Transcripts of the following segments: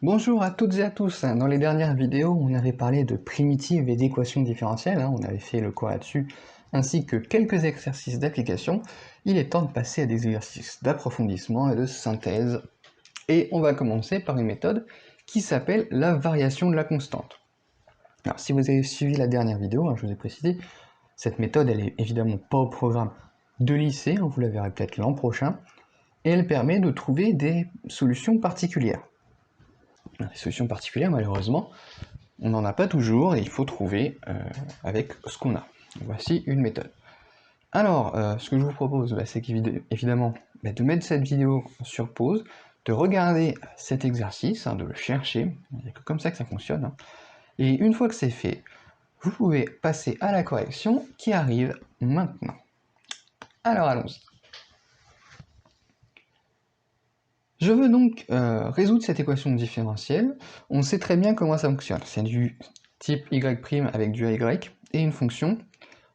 Bonjour à toutes et à tous. Dans les dernières vidéos, on avait parlé de primitives et d'équations différentielles, on avait fait le cours là-dessus, ainsi que quelques exercices d'application. Il est temps de passer à des exercices d'approfondissement et de synthèse. Et on va commencer par une méthode qui s'appelle la variation de la constante. Alors si vous avez suivi la dernière vidéo, je vous ai précisé, cette méthode elle est évidemment pas au programme de lycée, vous la verrez peut-être l'an prochain, et elle permet de trouver des solutions particulières. Les solutions particulières, malheureusement, on n'en a pas toujours et il faut trouver avec ce qu'on a. Voici une méthode. Alors, ce que je vous propose, c'est évidemment de mettre cette vidéo sur pause, de regarder cet exercice, de le chercher, c'est comme ça que ça fonctionne. Et une fois que c'est fait, vous pouvez passer à la correction qui arrive maintenant. Alors allons-y. Je veux donc résoudre cette équation différentielle. On sait très bien comment ça fonctionne. C'est du type y' avec du AY et une fonction.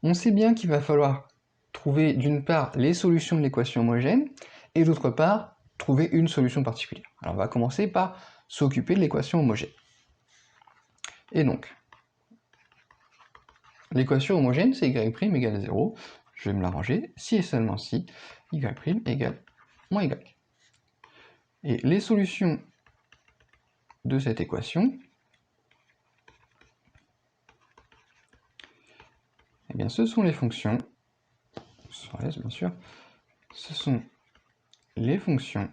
On sait bien qu'il va falloir trouver d'une part les solutions de l'équation homogène et d'autre part trouver une solution particulière. Alors on va commencer par s'occuper de l'équation homogène. Et donc, l'équation homogène c'est y' égale 0. Je vais me l'arranger si et seulement si y' égale moins y. Et les solutions de cette équation, eh bien, ce sont les fonctions, sans S bien sûr, ce sont les fonctions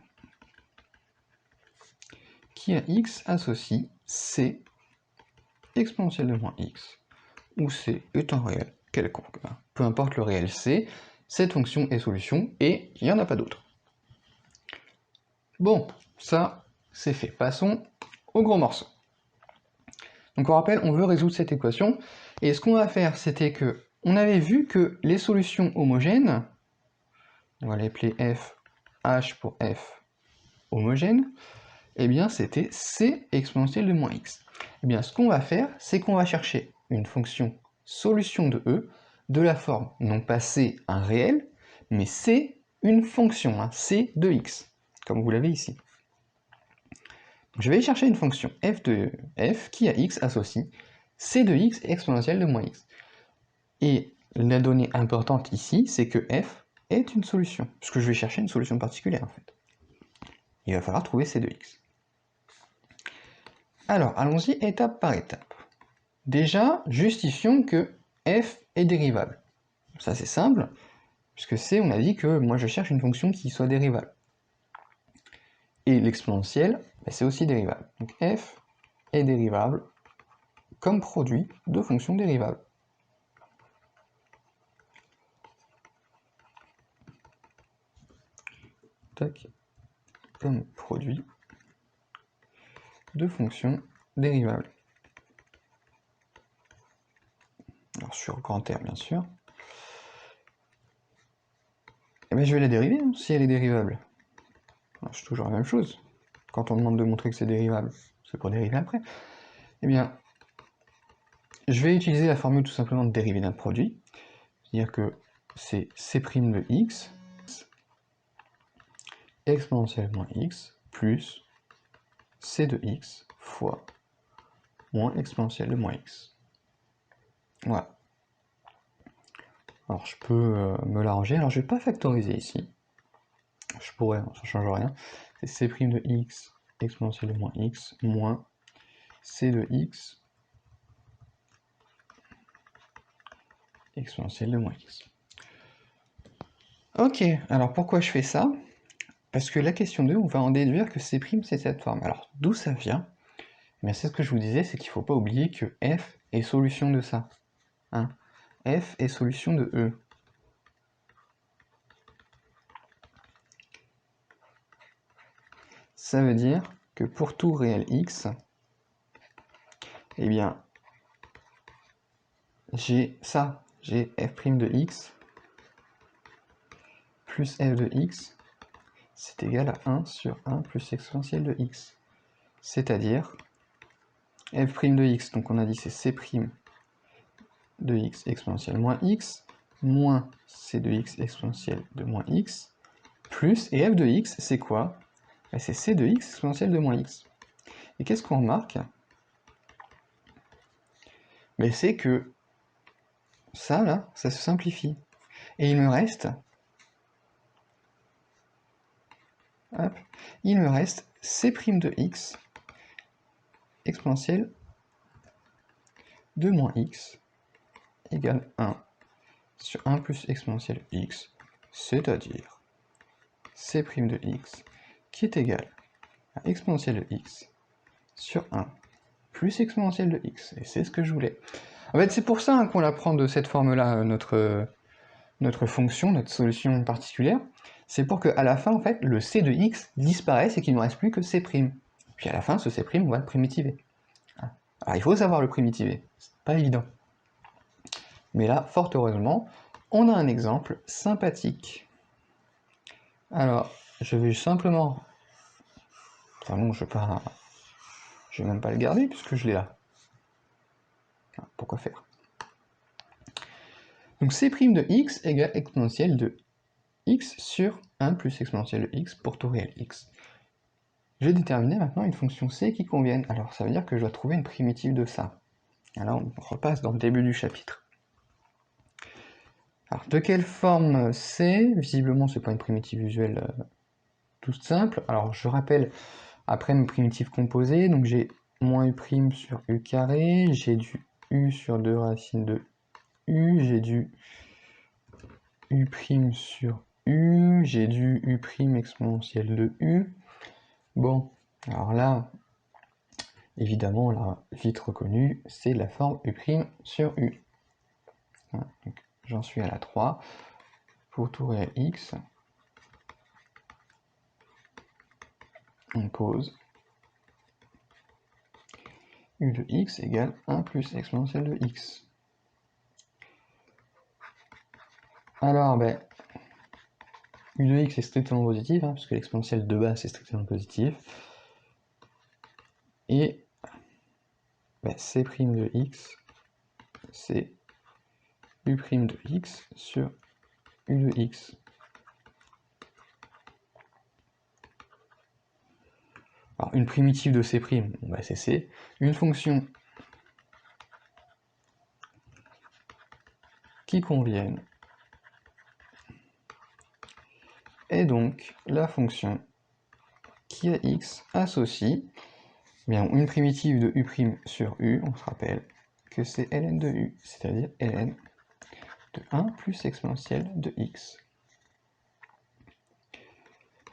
qui à x associent c exponentielle de moins x, où c est un réel quelconque. Peu importe le réel c, cette fonction est solution et il n'y en a pas d'autre. Bon, ça c'est fait. Passons au gros morceau. Donc on rappelle, on veut résoudre cette équation, et ce qu'on va faire, c'était que on avait vu que les solutions homogènes, on va l'appeler f, h pour f homogène, eh bien c'était c exponentielle de moins x. Eh bien ce qu'on va faire, c'est qu'on va chercher une fonction solution de e de la forme, non pas c un réel, mais c une fonction, c de x, comme vous l'avez ici. Je vais chercher une fonction f de f qui à x associe c de x exponentielle de moins x. Et la donnée importante ici, c'est que f est une solution, puisque je vais chercher une solution particulière en fait. Il va falloir trouver c de x. Alors, allons-y étape par étape. Déjà, justifions que f est dérivable. Ça c'est simple, puisque c, on a dit que moi je cherche une fonction qui soit dérivable. Et l'exponentielle, c'est aussi dérivable. Donc f est dérivable comme produit de fonctions dérivables. Tac, comme produit de fonctions dérivables. Alors sur grand R bien sûr. Et bien je vais la dériver si elle est dérivable. Alors, c'est toujours la même chose. Quand on demande de montrer que c'est dérivable, c'est pour dériver après. Eh bien, je vais utiliser la formule tout simplement de dérivée d'un produit. C'est-à-dire que c'est c' de x exponentielle moins x plus c de x fois moins exponentielle de moins x. Voilà. Alors je peux me l'arranger. Alors je vais pas factoriser ici. Je pourrais, ça change rien. C'est c' de x exponentielle de moins x moins c de x exponentielle de moins x. Ok, alors pourquoi je fais ça? Parce que la question 2, on va en déduire que c' c'est cette forme. Alors d'où ça vient? Mais c'est ce que je vous disais, c'est qu'il ne faut pas oublier que f est solution de ça. F est solution de E. Ça veut dire que pour tout réel x, eh bien, j'ai ça, j'ai f' de x plus f de x, c'est égal à 1 sur 1 plus exponentielle de x. C'est-à-dire f' de x, donc on a dit c'est c' de x exponentielle moins x, moins c de x exponentielle de moins x, plus, et f de x, c'est quoi? C'est c de x exponentielle de moins x. Et qu'est-ce qu'on remarque? Mais c'est que ça, là, ça se simplifie. Et il me reste... Hop, il me reste c' de x exponentielle de moins x égale 1 sur 1 plus exponentielle x, c'est-à-dire c' de x qui est égal à exponentielle de x sur 1 plus exponentielle de x. Et c'est ce que je voulais. En fait, c'est pour ça hein, qu'on la prend de cette forme-là, notre fonction, notre solution particulière. C'est pour qu'à la fin, en fait, le c de x disparaisse et qu'il ne reste plus que c'. Puis à la fin, ce c', on va le primitiver. Alors il faut savoir le primitiver, c'est pas évident. Mais là, fort heureusement, on a un exemple sympathique. Alors, je vais simplement... Enfin non, je vais même pas le garder puisque je l'ai là. Pourquoi faire? Donc c' de x égale exponentielle de x sur 1 plus exponentielle de x pour tout réel x. J'ai déterminé maintenant une fonction c qui convienne. Alors ça veut dire que je dois trouver une primitive de ça. Alors on repasse dans le début du chapitre. Alors de quelle forme c? Visiblement c'est pas une primitive usuelle toute simple. Alors je rappelle après mes primitives composées, donc j'ai moins u' sur u carré, j'ai du u sur 2 racines de u, j'ai du u' sur u, j'ai du u' exponentielle de u. Bon, alors là, évidemment, là, vite reconnu, c'est la forme u' sur u. Voilà, j'en suis à la 3. Pour tout réel x, on pose u de x égale 1 plus exponentielle de x. Alors, ben, u de x est strictement positif, hein, puisque l'exponentielle de base est strictement positif. Et ben, c' de x, c'est u' de x sur u de x. Alors, une primitive de c', bon, bah, c'est c. Une fonction qui convienne est donc la fonction qui à x associe bien, une primitive de u' sur u, on se rappelle que c'est ln de u, c'est-à-dire ln de 1 plus exponentielle de x.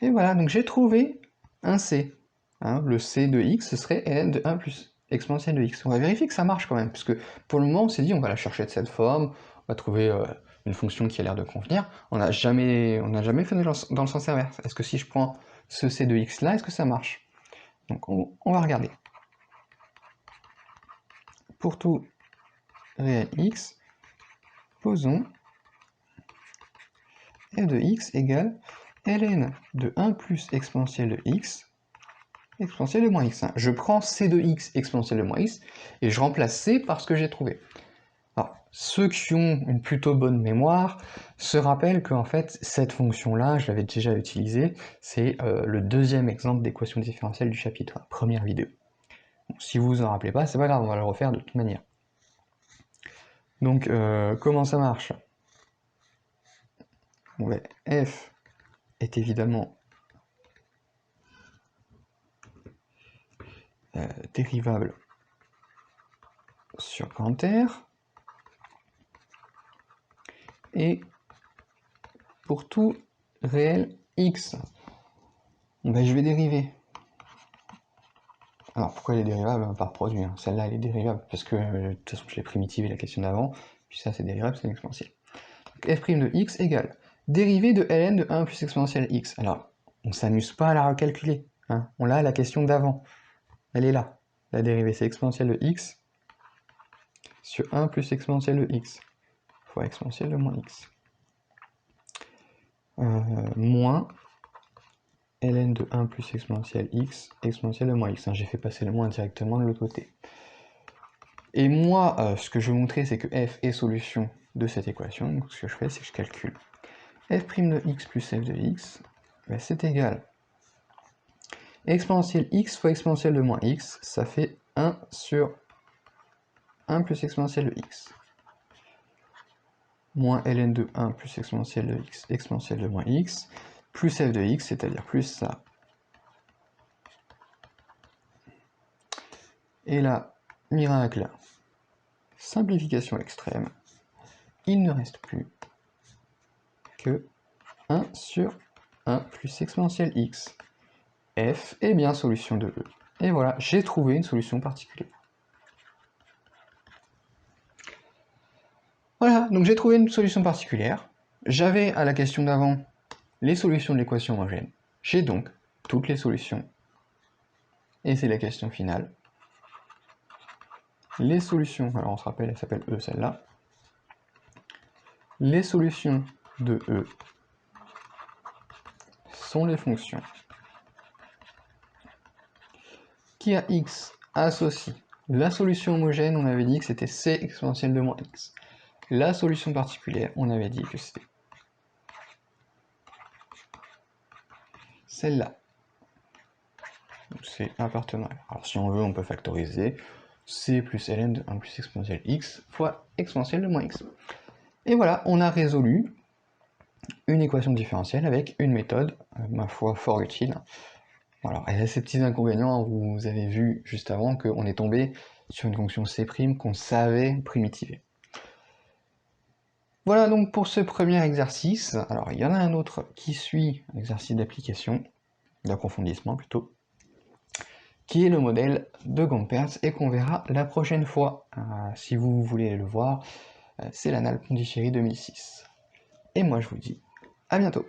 Et voilà, donc j'ai trouvé un c. Hein, le c de x, ce serait ln de 1 plus exponentielle de x. On va vérifier que ça marche quand même, puisque pour le moment on s'est dit on va la chercher de cette forme, on va trouver une fonction qui a l'air de convenir. On n'a jamais fait dans le sens inverse. Est-ce que si je prends ce c de x là, est-ce que ça marche? Donc on va regarder. Pour tout réel x, posons f de x égale ln de 1 plus exponentielle de x, exponentielle de moins x. Je prends c de x exponentielle de moins x, et je remplace c par ce que j'ai trouvé. Alors, ceux qui ont une plutôt bonne mémoire se rappellent qu'en fait, cette fonction-là, je l'avais déjà utilisée, c'est le deuxième exemple d'équation différentielle du chapitre, première vidéo. Bon, si vous vous en rappelez pas, c'est pas grave, on va le refaire de toute manière. Donc, comment ça marche? Bon, ben, f est évidemment dérivable sur grand R, et pour tout réel x, bon, ben, je vais dériver. Alors pourquoi elle est dérivable par produit hein? Celle-là elle est dérivable parce que de toute façon je l'ai primitivé la question d'avant, puis ça c'est dérivable, c'est une exponentielle. Donc f' de x égale dérivée de ln de 1 plus exponentielle x. Alors on s'amuse pas à la recalculer, hein? On l'a la question d'avant, elle est là. La dérivée c'est exponentielle de x sur 1 plus exponentielle de x fois exponentielle de moins x. Moins ln de 1 plus exponentielle x, exponentielle de moins x. Hein, j'ai fait passer le moins directement de l'autre côté. Et moi, ce que je vais montrer, c'est que f est solution de cette équation. Donc ce que je fais, c'est que je calcule f' de x plus f de x, ben, c'est égal. exponentielle x fois exponentielle de moins x, ça fait 1 sur 1 plus exponentielle de x. Moins ln de 1 plus exponentielle de x, exponentielle de moins x, plus f de x, c'est-à-dire plus ça. Et là, miracle, simplification extrême, il ne reste plus que 1 sur 1 plus exponentielle x. F est bien solution de E. Et voilà, j'ai trouvé une solution particulière. Voilà, donc j'ai trouvé une solution particulière. J'avais à la question d'avant les solutions de l'équation homogène. J'ai donc toutes les solutions. Et c'est la question finale. Les solutions, alors on se rappelle, elle s'appelle E celle-là. Les solutions de E sont les fonctions qui à x associe la solution homogène, on avait dit que c'était c exponentielle de moins x. La solution particulière, on avait dit que c'était celle-là. C'est un partenariat. Alors si on veut, on peut factoriser c plus ln de 1 plus exponentielle x fois exponentielle de moins x. Et voilà, on a résolu une équation différentielle avec une méthode, ma foi, fort utile. Alors, elle a ces petits inconvénients, vous avez vu juste avant qu'on est tombé sur une fonction c' qu'on savait primitiver. Voilà donc pour ce premier exercice. Alors, il y en a un autre qui suit l'exercice d'application, d'approfondissement plutôt, qui est le modèle de Gompertz et qu'on verra la prochaine fois. Si vous voulez le voir, c'est l'Annales Pondichéry 2006. Et moi je vous dis à bientôt.